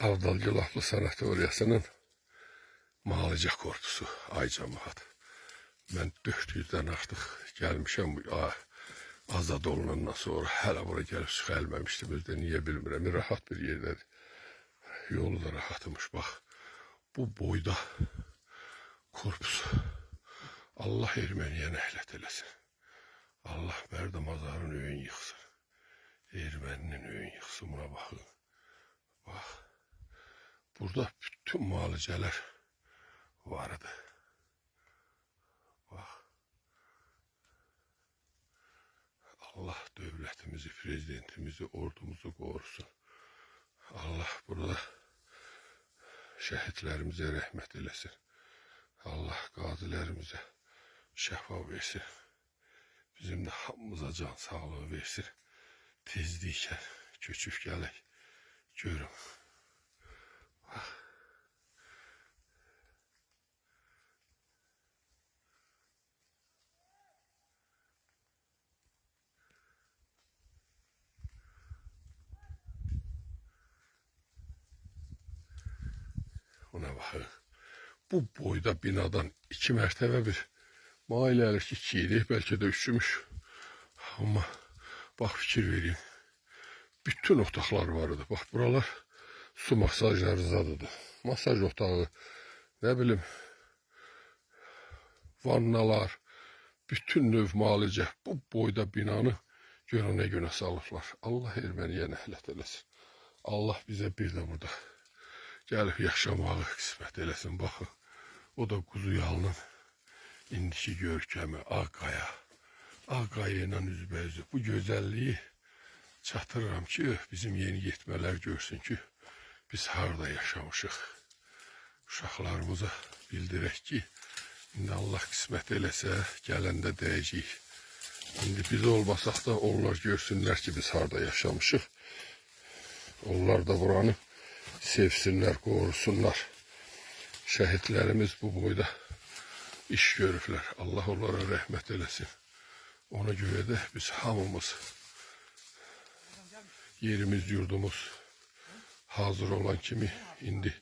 Avdal Gülahlı Sanatoriyasının Malıca Korpusu ay cəmaət. Mən 400'dən artıq gəlmişəm azad olunandan sonra. Hələ bura gəlib çıxəlməmişdim. Özdə niyə bilmirəm. Rahat bir yerdədir. Yolu da rahatmış. Bax, bu boyda korpus. Allah erməniyə nəhlət eləsin. Allah Mərdəmazarın öyün yıxsın. Erməninin öyün yıxsın. Buna baxın. Bax. Burada bütün müalicələr vardı. Bax. Allah dövlətimizi, prezidentimizi, ordumuzu qorusun. Allah burada şəhidlərimizə rəhmət eləsin. Allah qazilərimizə şəfa versin. Bizim də hamımıza can sağlığı versin. Tezliklə köçüb gələk. Görün. Bax. Ona baxın. Bu boyda binadan 2 mərtəbə bir mailələr ki 2 idi, bəlkə də 3'müş. Amma bax fikir verin. Bütün otaqlar vardı. Bax buralar su masajları zadıdır. Masaj otağı, nə bilim, vannalar, bütün növ müalicə. Bu boyda binanı görün nə günə salıblar. Allah erməniyə nəhlət eləsin. Allah bizə bir də burada gəlib yaşamağı qismət eləsin. Baxın, o da Quzuyalının indiki görkəmi, Ağqaya. Ağqaya ilə üzbəyüzü. Bu gözəlliyi çatırıram ki, bizim yeni yetmələr görsün ki, biz harada yaşamışıq. Uşaqlarımıza bildirək ki, indi Allah qismət eləsə, gələndə dəyəcəyik. İndi biz olmasaq da onlar görsünlər ki, biz harada yaşamışıq. Onlar da buranı sevsinlər, qorusunlar. Şəhidlərimiz bu boyda iş görüblər. Allah onlara rəhmət eləsin. Ona görə də biz hamımız yerimiz, yurdumuz hazır olan kimi indi